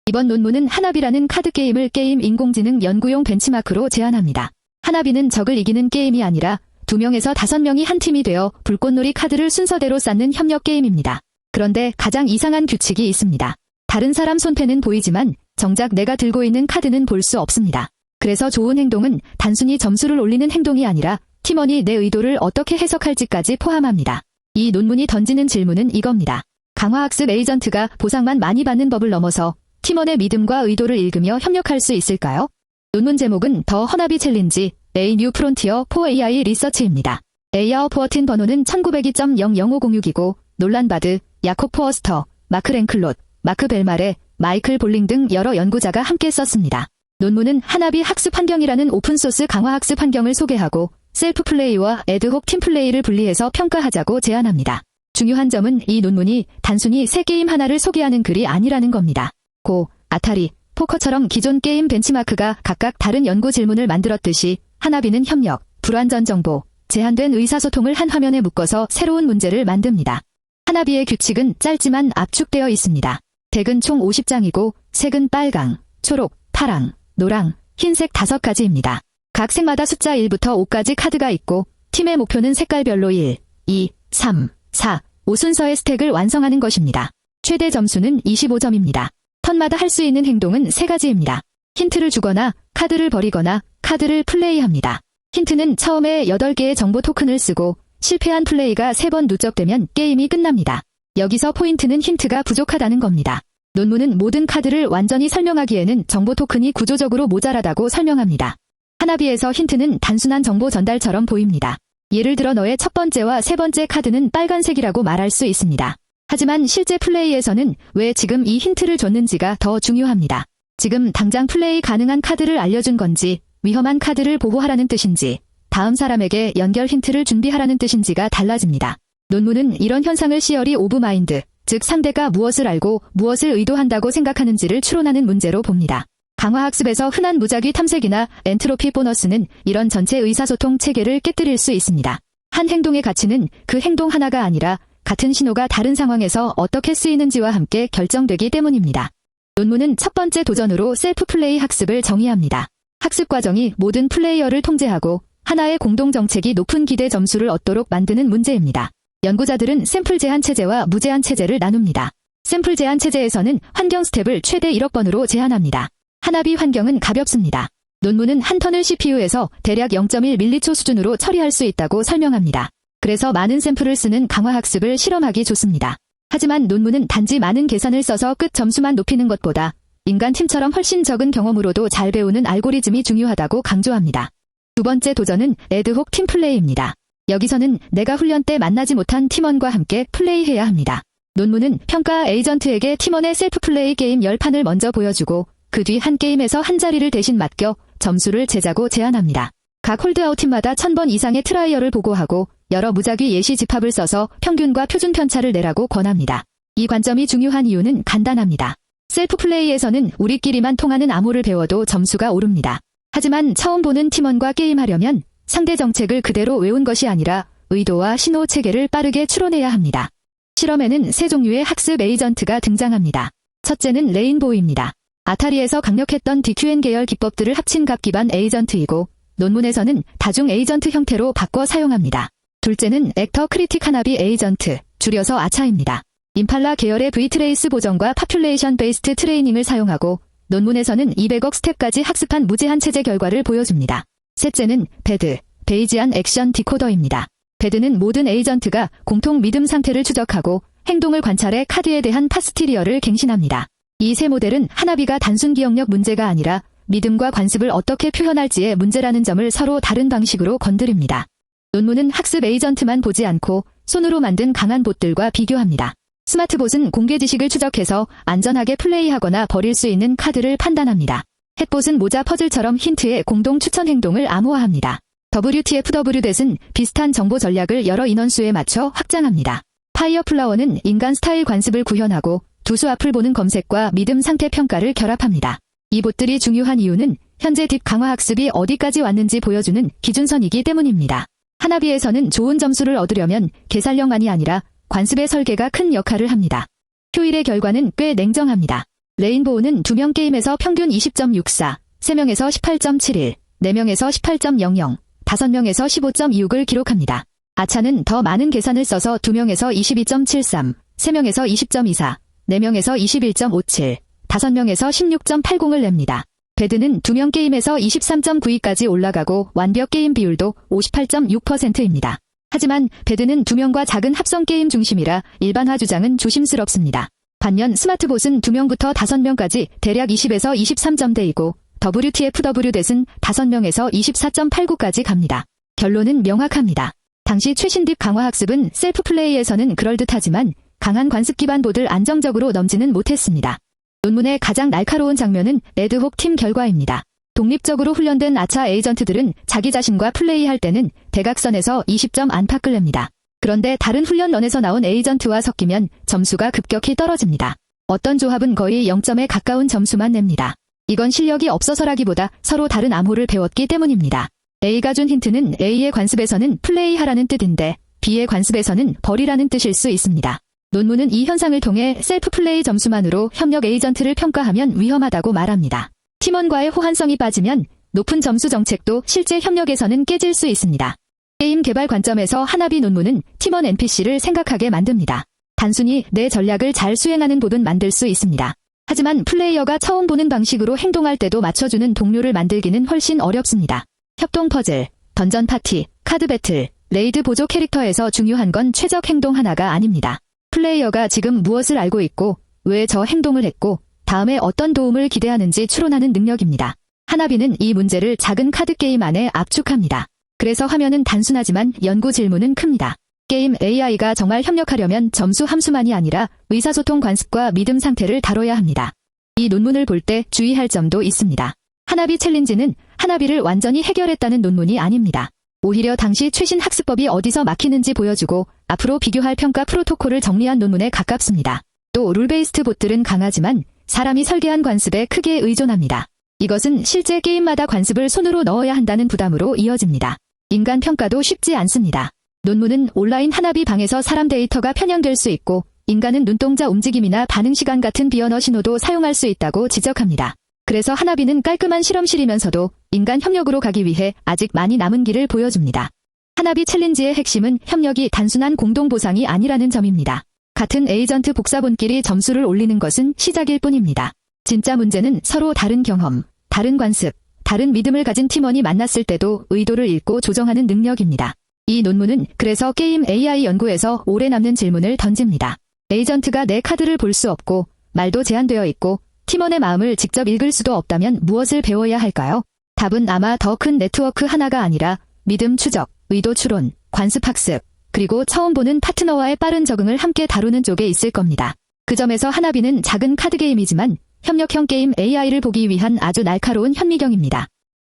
이번 논문은 하나비라는 카드게임을 게임 인공지능 연구용 벤치마크로 제안합니다. 하나비는 적을 이기는 게임이 아니라 2명에서 5명이 한 팀이 되어 불꽃놀이 카드를 순서대로 쌓는 협력 게임입니다. 그런데 가장 이상한 규칙이 있습니다. 다른 사람 손패는 보이지만 정작 내가 들고 있는 카드는 볼 수 없습니다. 그래서 좋은 행동은 단순히 점수를 올리는 행동이 아니라 팀원이 내 의도를 어떻게 해석할지까지 포함합니다. 이 논문이 던지는 질문은 이겁니다. 강화학습 에이전트가 보상만 많이 받는 법을 넘어서 팀원의 믿음과 의도를 읽으며 협력할 수 있을까요? 논문 제목은 더 허나비 챌린지 A New Frontier for AI Research입니다. 에이아워 포어틴 번호는 1902.00506이고 놀란 바드, 야콥 포어스터, 마크 랭클롯, 마크 벨마레, 마이클 볼링 등 여러 연구자가 함께 썼습니다. 논문은 하나비 학습 환경이라는 오픈소스 강화학습 환경을 소개하고 셀프 플레이와 애드혹 팀 플레이를 분리해서 평가하자고 제안합니다. 중요한 점은 이 논문이 단순히 새 게임 하나를 소개하는 글이 아니라는 겁니다. 고, 아타리, 포커처럼 기존 게임 벤치마크가 각각 다른 연구 질문을 만들었듯이 하나비는 협력, 불완전 정보, 제한된 의사소통을 한 화면에 묶어서 새로운 문제를 만듭니다. 하나비의 규칙은 짧지만 압축되어 있습니다. 덱은 총 50장이고 색은 빨강, 초록, 파랑, 노랑, 흰색 5가지입니다. 각 색마다 숫자 1부터 5까지 카드가 있고 팀의 목표는 색깔별로 1, 2, 3, 4, 5 순서의 스택을 완성하는 것입니다. 최대 점수는 25점입니다. 턴마다 할 수 있는 행동은 3가지입니다. 힌트를 주거나 카드를 버리거나 카드를 플레이합니다. 힌트는 처음에 8개의 정보 토큰을 쓰고 실패한 플레이가 3번 누적되면 게임이 끝납니다. 여기서 포인트는 힌트가 부족하다는 겁니다. 논문은 모든 카드를 완전히 설명하기에는 정보 토큰이 구조적으로 모자라다고 설명합니다. 하나비에서 힌트는 단순한 정보 전달처럼 보입니다. 예를 들어 너의 첫 번째와 세 번째 카드는 빨간색이라고 말할 수 있습니다. 하지만 실제 플레이에서는 왜 지금 이 힌트를 줬는지가 더 중요합니다. 지금 당장 플레이 가능한 카드를 알려준 건지, 위험한 카드를 보호하라는 뜻인지, 다음 사람에게 연결 힌트를 준비하라는 뜻인지가 달라집니다. 논문은 이런 현상을 시어리 오브 마인드, 즉 상대가 무엇을 알고 무엇을 의도한다고 생각하는지를 추론하는 문제로 봅니다. 강화학습에서 흔한 무작위 탐색이나 엔트로피 보너스는 이런 전체 의사소통 체계를 깨뜨릴 수 있습니다. 한 행동의 가치는 그 행동 하나가 아니라 같은 신호가 다른 상황에서 어떻게 쓰이는지와 함께 결정되기 때문입니다. 논문은 첫 번째 도전으로 셀프 플레이 학습을 정의합니다. 학습 과정이 모든 플레이어를 통제하고 하나의 공동 정책이 높은 기대 점수를 얻도록 만드는 문제입니다. 연구자들은 샘플 제한 체제와 무제한 체제를 나눕니다. 샘플 제한 체제에서는 환경 스텝을 최대 1억 번으로 제한합니다. 하나비 환경은 가볍습니다. 논문은 한 턴을 CPU에서 대략 0.1밀리초 수준으로 처리할 수 있다고 설명합니다. 그래서 많은 샘플을 쓰는 강화학습을 실험하기 좋습니다. 하지만 논문은 단지 많은 계산을 써서 끝 점수만 높이는 것보다 인간 팀처럼 훨씬 적은 경험으로도 잘 배우는 알고리즘이 중요하다고 강조합니다. 두 번째 도전은 애드혹 팀 플레이입니다. 여기서는 내가 훈련 때 만나지 못한 팀원과 함께 플레이해야 합니다. 논문은 평가 에이전트에게 팀원의 셀프 플레이 게임 10판을 먼저 보여주고 그 뒤 한 게임에서 한 자리를 대신 맡겨 점수를 재자고 제안합니다. 각 홀드아웃 팀마다 1000번 이상의 트라이얼을 보고하고 여러 무작위 예시 집합을 써서 평균과 표준 편차를 내라고 권합니다. 이 관점이 중요한 이유는 간단합니다. 셀프 플레이에서는 우리끼리만 통하는 암호를 배워도 점수가 오릅니다. 하지만 처음 보는 팀원과 게임하려면 상대 정책을 그대로 외운 것이 아니라 의도와 신호 체계를 빠르게 추론해야 합니다. 실험에는 세 종류의 학습 에이전트가 등장합니다. 첫째는 레인보우입니다. 아타리에서 강력했던 DQN 계열 기법들을 합친 각 기반 에이전트이고 논문에서는 다중 에이전트 형태로 바꿔 사용합니다. 둘째는 액터 크리틱 하나비 에이전트, 줄여서 아차입니다. 임팔라 계열의 V트레이스 보정과 파퓰레이션 베이스트 트레이닝을 사용하고 논문에서는 200억 스텝까지 학습한 무제한 체제 결과를 보여줍니다. 셋째는 배드, 베이지안 액션 디코더입니다. 배드는 모든 에이전트가 공통 믿음 상태를 추적하고 행동을 관찰해 카드에 대한 파스티리어를 갱신합니다. 이 세 모델은 하나비가 단순 기억력 문제가 아니라 믿음과 관습을 어떻게 표현할지의 문제라는 점을 서로 다른 방식으로 건드립니다. 논문은 학습 에이전트만 보지 않고 손으로 만든 강한 봇들과 비교합니다. 스마트봇은 공개 지식을 추적해서 안전하게 플레이하거나 버릴 수 있는 카드를 판단합니다. 햇봇은 모자 퍼즐처럼 힌트의 공동 추천 행동을 암호화합니다. WTF-WDET은 비슷한 정보 전략을 여러 인원수에 맞춰 확장합니다. 파이어플라워는 인간 스타일 관습을 구현하고 두수 앞을 보는 검색과 믿음 상태 평가를 결합합니다. 이 봇들이 중요한 이유는 현재 딥 강화 학습이 어디까지 왔는지 보여주는 기준선이기 때문입니다. 하나비에서는 좋은 점수를 얻으려면 계산력만이 아니라 관습의 설계가 큰 역할을 합니다. 효율의 결과는 꽤 냉정합니다. 레인보우는 2명 게임에서 평균 20.64, 3명에서 18.71, 4명에서 18.00, 5명에서 15.26을 기록합니다. 아차는 더 많은 계산을 써서 2명에서 22.73, 3명에서 20.24, 4명에서 21.57, 5명에서 16.80을 냅니다. 배드는 2명 게임에서 23.92까지 올라가고 완벽 게임 비율도 58.6%입니다. 하지만 배드는 2명과 작은 합성 게임 중심이라 일반화 주장은 조심스럽습니다. 반면 스마트봇은 2명부터 5명까지 대략 20에서 23점대이고 WTF-W-뎃은 5명에서 24.89까지 갑니다. 결론은 명확합니다. 당시 최신 딥 강화 학습은 셀프 플레이에서는 그럴듯하지만 강한 관습 기반 보드를 안정적으로 넘지는 못했습니다. 논문의 가장 날카로운 장면은 레드혹 팀 결과입니다. 독립적으로 훈련된 아차 에이전트들은 자기 자신과 플레이할 때는 대각선에서 20점 안팎을 냅니다. 그런데 다른 훈련런에서 나온 에이전트와 섞이면 점수가 급격히 떨어집니다. 어떤 조합은 거의 0점에 가까운 점수만 냅니다. 이건 실력이 없어서라기보다 서로 다른 암호를 배웠기 때문입니다. A가 준 힌트는 A의 관습에서는 플레이하라는 뜻인데 B의 관습에서는 버리라는 뜻일 수 있습니다. 논문은 이 현상을 통해 셀프 플레이 점수만으로 협력 에이전트를 평가하면 위험하다고 말합니다. 팀원과의 호환성이 빠지면 높은 점수 정책도 실제 협력에서는 깨질 수 있습니다. 게임 개발 관점에서 하나비 논문은 팀원 NPC를 생각하게 만듭니다. 단순히 내 전략을 잘 수행하는 보드는 만들 수 있습니다. 하지만 플레이어가 처음 보는 방식으로 행동할 때도 맞춰주는 동료를 만들기는 훨씬 어렵습니다. 협동 퍼즐, 던전 파티, 카드 배틀, 레이드 보조 캐릭터에서 중요한 건 최적 행동 하나가 아닙니다. 플레이어가 지금 무엇을 알고 있고 왜 저 행동을 했고 다음에 어떤 도움을 기대하는지 추론하는 능력입니다. 하나비는 이 문제를 작은 카드 게임 안에 압축합니다. 그래서 화면은 단순하지만 연구 질문은 큽니다. 게임 AI가 정말 협력하려면 점수 함수만이 아니라 의사소통 관습과 믿음 상태를 다뤄야 합니다. 이 논문을 볼 때 주의할 점도 있습니다. 하나비 챌린지는 하나비를 완전히 해결했다는 논문이 아닙니다. 오히려 당시 최신 학습법이 어디서 막히는지 보여주고 앞으로 비교할 평가 프로토콜을 정리한 논문에 가깝습니다. 또 룰베이스트 봇들은 강하지만 사람이 설계한 관습에 크게 의존합니다. 이것은 실제 게임마다 관습을 손으로 넣어야 한다는 부담으로 이어집니다. 인간 평가도 쉽지 않습니다. 논문은 온라인 하나비 방에서 사람 데이터가 편향될 수 있고 인간은 눈동자 움직임이나 반응 시간 같은 비언어 신호도 사용할 수 있다고 지적합니다. 그래서 하나비는 깔끔한 실험실이면서도 인간 협력으로 가기 위해 아직 많이 남은 길을 보여줍니다. 하나비 챌린지의 핵심은 협력이 단순한 공동 보상이 아니라는 점입니다. 같은 에이전트 복사본끼리 점수를 올리는 것은 시작일 뿐입니다. 진짜 문제는 서로 다른 경험, 다른 관습, 다른 믿음을 가진 팀원이 만났을 때도 의도를 읽고 조정하는 능력입니다. 이 논문은 그래서 게임 AI 연구에서 오래 남는 질문을 던집니다. 에이전트가 내 카드를 볼 수 없고 말도 제한되어 있고 팀원의 마음을 직접 읽을 수도 없다면 무엇을 배워야 할까요? 답은 아마 더 큰 네트워크 하나가 아니라 믿음 추적, 의도 추론, 관습 학습, 그리고 처음 보는 파트너와의 빠른 적응을 함께 다루는 쪽에 있을 겁니다. 그 점에서 하나비는 작은 카드 게임이지만 협력형 게임 AI를 보기 위한 아주 날카로운 현미경입니다.